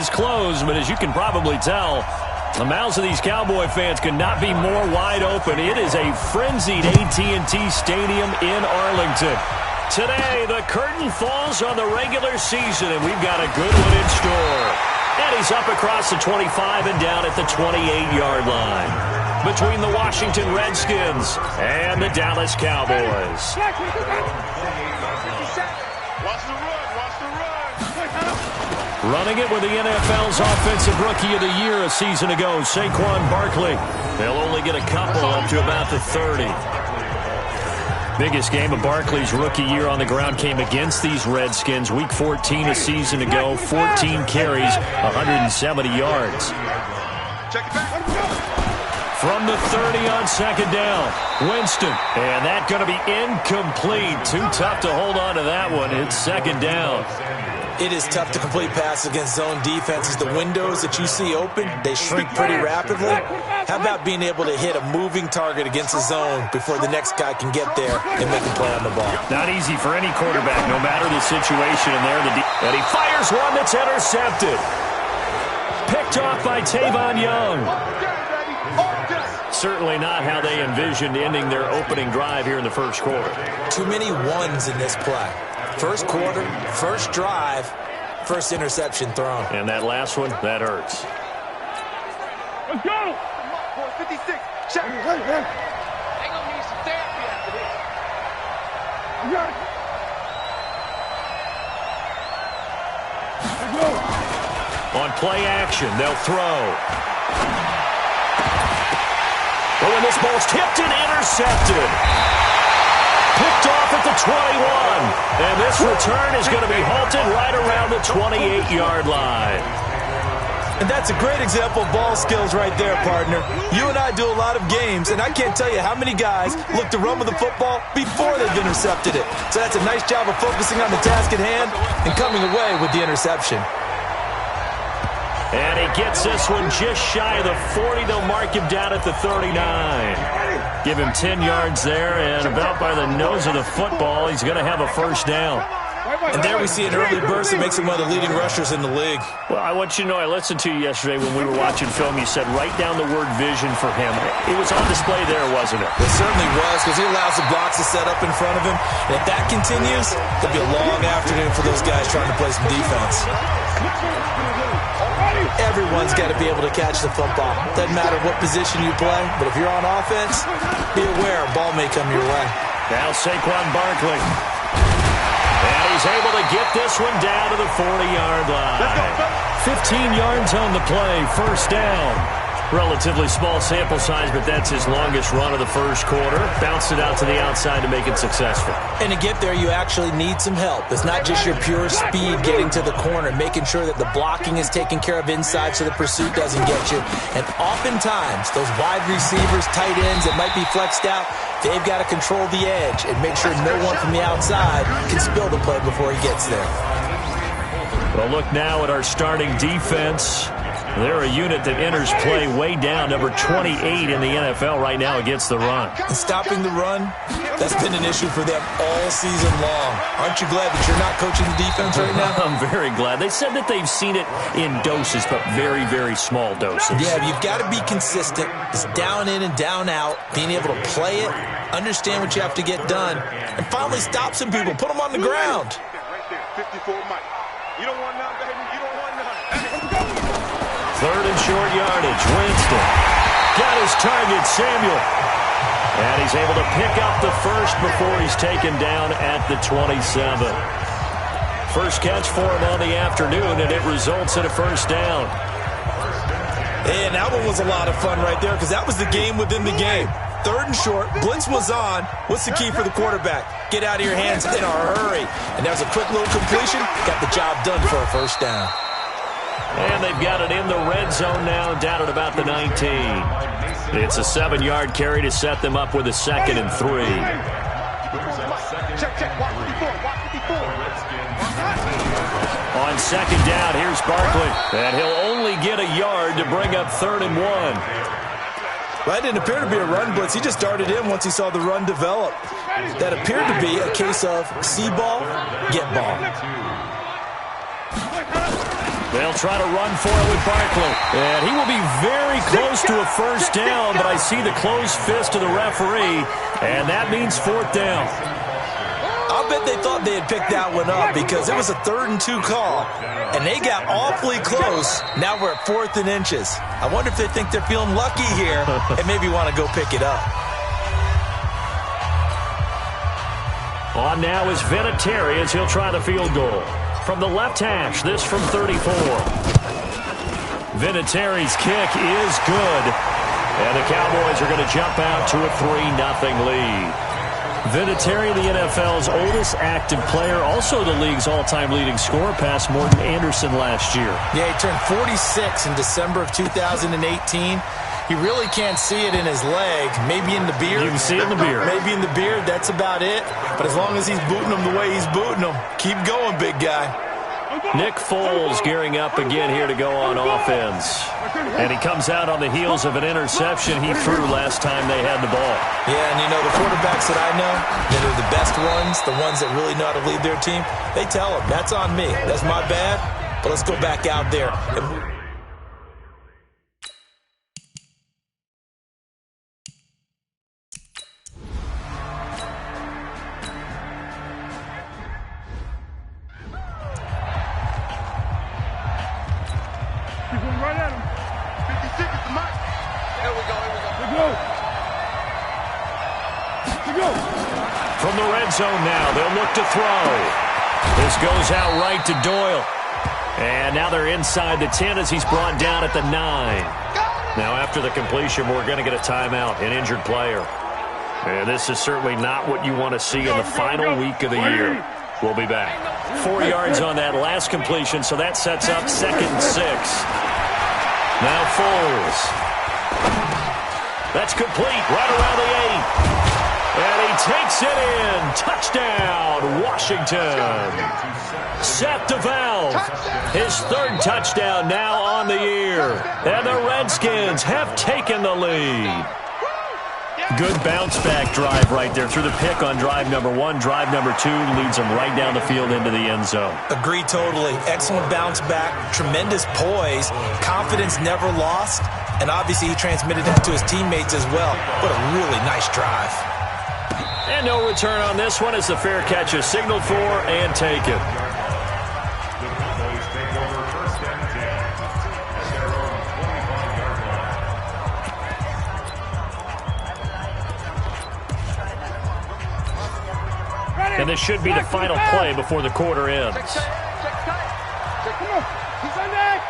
is closed, but as you can probably tell, the mouths of these Cowboy fans could not be more wide open. It is a frenzied AT&T Stadium in Arlington. Today, the curtain falls on the regular season, and we've got a good one in store. And he's up across the 25 and down at the 28-yard line. Between the Washington Redskins and the Dallas Cowboys. Watch the run, watch the run. Running it with the NFL's Offensive Rookie of the Year a season ago, Saquon Barkley. They'll only get a couple up to about the 30. Biggest game of Barkley's rookie year on the ground came against these Redskins. Week 14 a season ago, 14 carries, 170 yards. Check it back. From the 30 on second down, Winston. And that's going to be incomplete. Too tough to hold on to that one. It's second down. It is tough to complete passes against zone defenses. The windows that you see open, they shrink pretty rapidly. How about being able to hit a moving target against a zone before the next guy can get there and make a play on the ball? Not easy for any quarterback, no matter the situation in there. And he fires one that's intercepted. Picked off by Tavon Young. Certainly not how they envisioned ending their opening drive here in the first quarter. Too many ones in this play. First quarter, first drive, first interception thrown. And that last one, that hurts. Let's go! 56. Check. They gonna need some therapy after this. On play action, they'll throw. Oh, and this ball's tipped and intercepted. Picked off at the 21. And this return is going to be halted right around the 28-yard line. And that's a great example of ball skills right there, partner. You and I do a lot of games, and I can't tell you how many guys look to run with the football before they've intercepted it. So that's a nice job of focusing on the task at hand and coming away with the interception. And he gets this one just shy of the 40. They'll mark him down at the 39. Give him 10 yards there, and about by the nose of the football, he's going to have a first down. And there we see an early burst that makes him one of the leading rushers in the league. Well, I want you to know, I listened to you yesterday when we were watching film. You said write down the word vision for him. It was on display there, wasn't it? It certainly was, because he allows the blocks to set up in front of him. And if that continues, it'll be a long afternoon for those guys trying to play some defense. Everyone's got to be able to catch the football. Doesn't matter what position you play, but if you're on offense, be aware a ball may come your way. Now Saquon Barkley. And he's able to get this one down to the 40-yard line. 15 yards on the play, first down. Relatively small sample size, but that's his longest run of the first quarter. Bounced it out to the outside to make it successful. And to get there, you actually need some help. It's not just your pure speed getting to the corner, making sure that the blocking is taken care of inside so the pursuit doesn't get you. And oftentimes, those wide receivers, tight ends that might be flexed out, they've got to control the edge and make sure no one from the outside can spill the play before he gets there. Well, look now at our starting defense. They're a unit that enters play way down, number 28 in the NFL right now against the run. And stopping the run, that's been an issue for them all season long. Aren't you glad that you're not coaching the defense right now? I'm very glad. They said that they've seen it in doses, but very, very small doses. Yeah, you've got to be consistent. It's down in and down out, being able to play it, understand what you have to get done, and finally stop some people, put them on the ground. Right there, 54 Mike. You don't want none, baby. You don't want none. Third and short yardage. Winston got his target, Samuel. And he's able to pick up the first before he's taken down at the 27. First catch for him on the afternoon, and it results in a first down. And that one was a lot of fun right there because that was the game within the game. Third and short, blitz was on. What's the key for the quarterback? Get out of your hands in a hurry. And that was a quick little completion. Got the job done for a first down. And they've got it in the red zone now, down at about the 19. It's a 7-yard carry to set them up with a 2nd and 3. Check. Watch 54. On second down, here's Barkley. And he'll only get a yard to bring up 3rd and 1. Well, that didn't appear to be a run blitz. He just darted in once he saw the run develop. That appeared to be a case of see ball, get ball. They'll try to run for it with Barkley. And he will be very close to a first down, but I see the closed fist of the referee, and that means fourth down. I'll bet they thought they had picked that one up because it was a 3rd and 2 call, and they got awfully close. Now we're at 4th and inches. I wonder if they think they're feeling lucky here and maybe want to go pick it up. On now is Vinatieri as he'll try the field goal. From the left hash, this from 34. Vinatieri's kick is good. And the Cowboys are going to jump out to a 3-0 lead. Vinatieri, the NFL's oldest active player, also the league's all-time leading scorer, past Morton Anderson last year. Yeah, he turned 46 in December of 2018. He really can't see it in his leg. Maybe in the beard. You can see it in the beard. Maybe in the beard. That's about it. But as long as he's booting him the way he's booting him, keep going, big guy. Nick Foles gearing up again here to go on offense. And he comes out on the heels of an interception he threw last time they had the ball. Yeah, and you know, the quarterbacks that I know, that are the best ones, the ones that really know how to lead their team, they tell them, that's on me. That's my bad, but let's go back out there and right at him. 56 is the mark. Here we go. From the red zone now, they'll look to throw. This goes out right to Doyle. And now they're inside the 10 as he's brought down at the 9. Now after the completion, we're going to get a timeout, an injured player. And this is certainly not what you want to see in the final week of the year. We'll be back. 4 yards on that last completion, so that sets up 2nd and 6. Now Foles. That's complete right around the 8. And he takes it in. Touchdown, Washington. Seth DeValve, his 3rd touchdown now on the year. And the Redskins have taken the lead. Good bounce-back drive right there through the pick on drive number 1. Drive number 2 leads them right down the field into the end zone. Agree totally. Excellent bounce back, tremendous poise, confidence never lost, and obviously he transmitted that to his teammates as well. What a really nice drive. And no return on this one as the fair catch is signaled for and taken. And this should be the final play before the quarter ends. Come on. He's on that.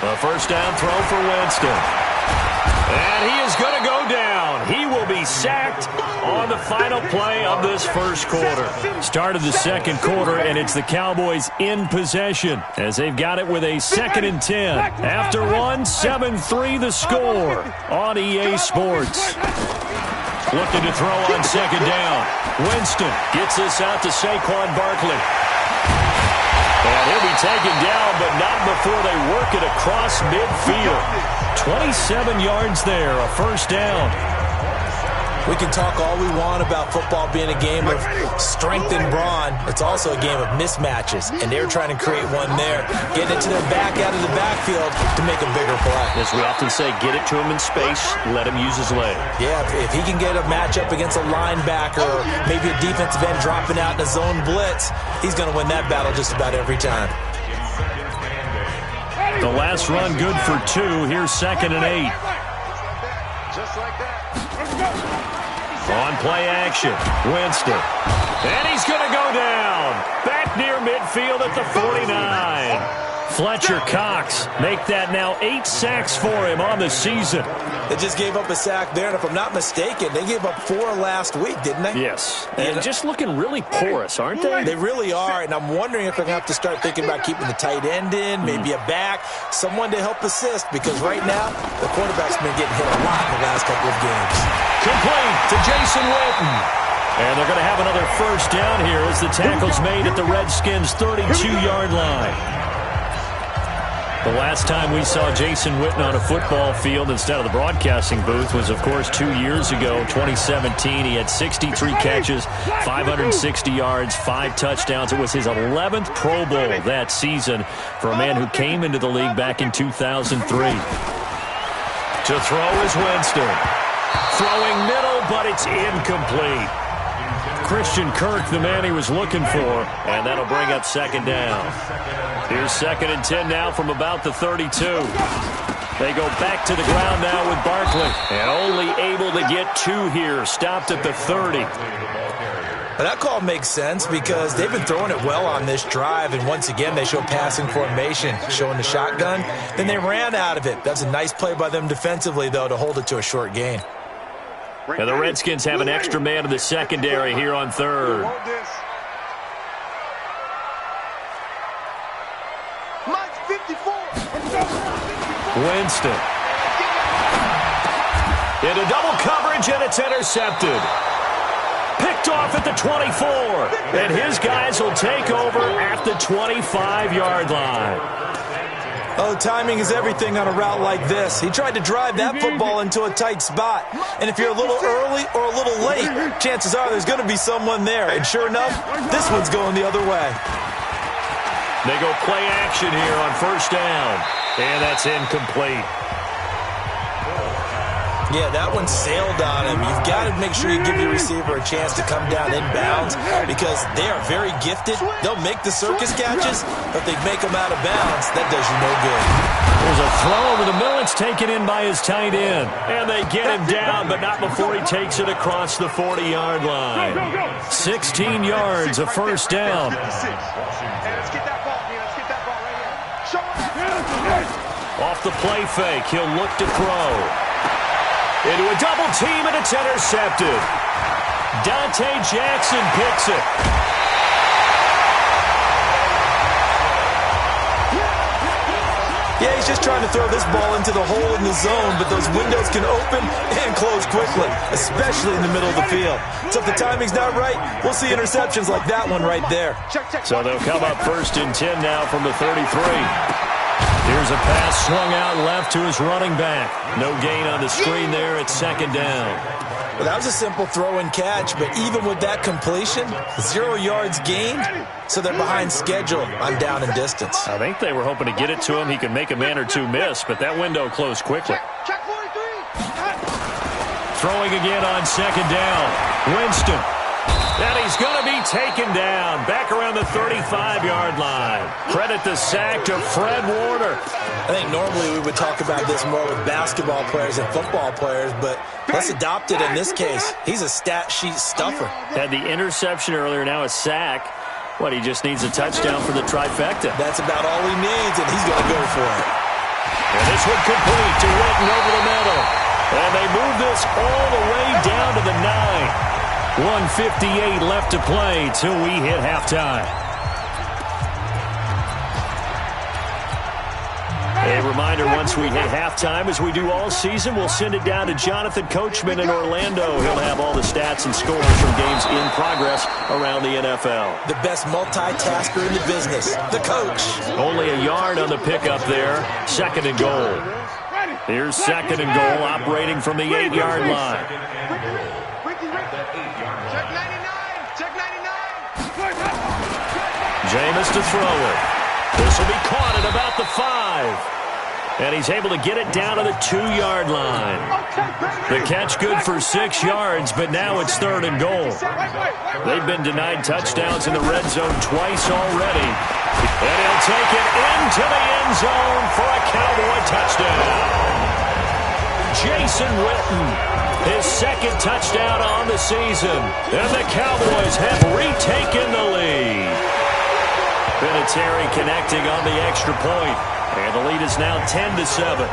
A first down throw for Winston. And he is going to go down. He will be sacked on the final play of this first quarter. Start of the second quarter, and it's the Cowboys in possession as they've got it with a 2nd and 10. After 7-3 the score on EA Sports. Looking to throw on 2nd down. Winston gets this out to Saquon Barkley. And he'll be taken down, but not before they work it across midfield. 27 yards there, a first down. We can talk all we want about football being a game of strength and brawn. It's also a game of mismatches, and they're trying to create one there, getting it to their back out of the backfield to make a bigger play. As we often say, get it to him in space, let him use his leg. Yeah, if he can get a matchup against a linebacker or maybe a defensive end dropping out in a zone blitz, he's going to win that battle just about every time. The last run good for 2. Here's 2nd and 8. Just like that. On play action, Winston. And he's going to go down. Back near midfield at the 49. Fletcher Cox make that now 8 sacks for him on the season. They just gave up a sack there, and if I'm not mistaken, they gave up 4 last week, didn't they? Yes. And just looking really porous, aren't they? They really are, and I'm wondering if they're going to have to start thinking about keeping the tight end in, maybe a back, someone to help assist, because right now, the quarterback's been getting hit a lot in the last couple of games. Complete to Jason Witten. And they're going to have another first down here as the tackle's made at the Redskins' 32-yard line. The last time we saw Jason Witten on a football field instead of the broadcasting booth was, of course, 2 years ago, 2017. He had 63 catches, 560 yards, 5 touchdowns. It was his 11th Pro Bowl that season for a man who came into the league back in 2003. To throw is Winston. Throwing middle, but it's incomplete. Christian Kirk, the man he was looking for, and that'll bring up second down. Here's 2nd and 10 now from about the 32. They go back to the ground now with Barkley, and only able to get 2 here, stopped at the 30. But that call makes sense because they've been throwing it well on this drive, and once again they show passing formation, showing the shotgun. Then they ran out of it. That's a nice play by them defensively, though, to hold it to a short gain. And the Redskins have an extra man in the secondary here on 3rd. Winston. Into double coverage, and it's intercepted. Picked off at the 24. And his guys will take over at the 25-yard line. Oh, timing is everything on a route like this. He tried to drive that football into a tight spot. And if you're a little early or a little late, chances are there's going to be someone there. And sure enough, this one's going the other way. They go play action here on 1st down. And that's incomplete. Yeah, that one sailed on him. You've got to make sure you give your receiver a chance to come down inbounds because they are very gifted. They'll make the circus catches, but they make them out of bounds. That does you no good. There's a throw over the middle. It's taken in by his tight end. And they get him down, but not before he takes it across the 40-yard line. 16 yards, a 1st down. Off the play fake, he'll look to throw. Into a double team, and it's intercepted. Dante Jackson picks it. Yeah, he's just trying to throw this ball into the hole in the zone, but those windows can open and close quickly, especially in the middle of the field. So if the timing's not right, we'll see interceptions like that one right there. So they'll come up 1st and 10 now from the 33. Here's a pass swung out left to his running back. No gain on the screen there at 2nd down. Well, that was a simple throw and catch, but even with that completion, 0 yards gained, so they're behind schedule on down and distance. I think they were hoping to get it to him. He could make a man or two miss, but that window closed quickly. Throwing again on 2nd down. Winston. And he's going to be taken down back around the 35-yard line. Credit the sack to Fred Warner. I think normally we would talk about this more with basketball players and football players, but let's adopt it in this case. He's a stat sheet stuffer. Had the interception earlier, now a sack. What, he just needs a touchdown for the trifecta. That's about all he needs, and he's going to go for it. And this one complete to Witten over the middle. And they move this all the way down to the 9. 1:58 left to play till we hit halftime. A reminder, once we hit halftime, as we do all season, we'll send it down to Jonathan Coachman in Orlando. He'll have all the stats and scores from games in progress around the NFL. The best multitasker in the business, the coach. Only a yard on the pickup there. 2nd and goal. Here's 2nd and goal, operating from the 8-yard line. Jameis to throw it. This will be caught at about the 5. And he's able to get it down to the 2-yard line. The catch good for 6 yards, but now it's 3rd and goal. They've been denied touchdowns in the red zone twice already. And he'll take it into the end zone for a Cowboy touchdown. Jason Witten, his 2nd touchdown on the season. And the Cowboys have retaken the lead. Vinatieri connecting on the extra point. And the lead is now 10-7.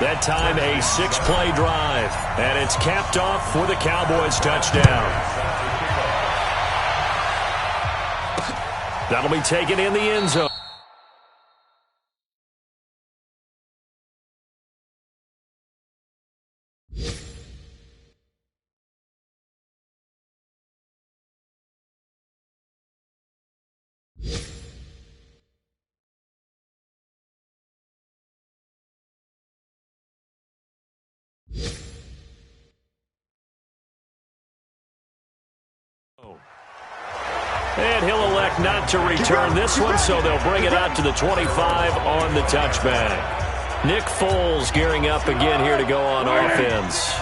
That time a 6-play drive. And it's capped off with a Cowboys touchdown. That'll be taken in the end zone. And he'll elect not to return this one, so they'll bring it out to the 25 on the touchback. Nick Foles gearing up again here to go on offense.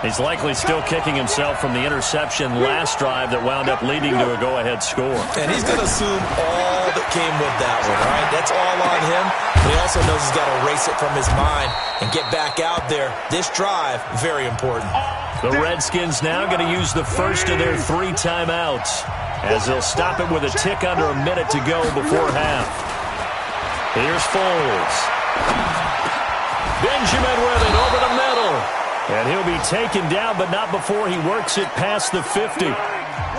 He's likely still kicking himself from the interception last drive that wound up leading to a go-ahead score. And he's going to assume all that came with that one, all right? That's all on him, but he also knows he's got to erase it from his mind and get back out there. This drive, very important. The Redskins now going to use the first of their 3 timeouts as they'll stop it with a tick under a minute to go before half. Here's Foles. Benjamin with it over the middle. And he'll be taken down, but not before he works it past the 50.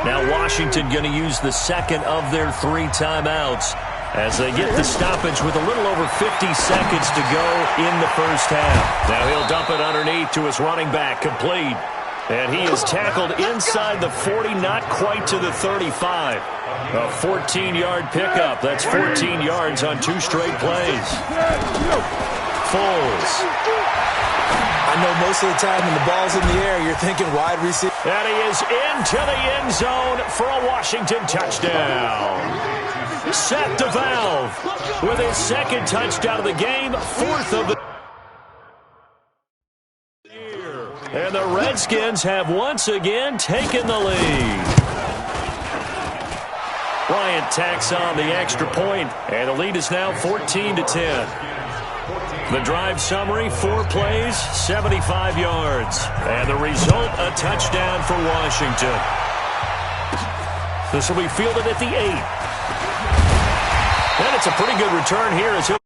Now Washington going to use the second of their 3 timeouts as they get the stoppage with a little over 50 seconds to go in the first half. Now he'll dump it underneath to his running back, complete. And he is tackled inside the 40, not quite to the 35. A 14-yard pickup. That's 14 yards on 2 straight plays. Foles. I know most of the time when the ball's in the air, you're thinking wide receiver. And he is into the end zone for a Washington touchdown. Seth DeValve with his 2nd touchdown of the game, 4th of the year. And the Redskins have once again taken the lead. Bryant tacks on the extra point, and the lead is now 14-10. The drive summary, 4 plays, 75 yards. And the result, a touchdown for Washington. This will be fielded at the 8. And it's a pretty good return here as he'll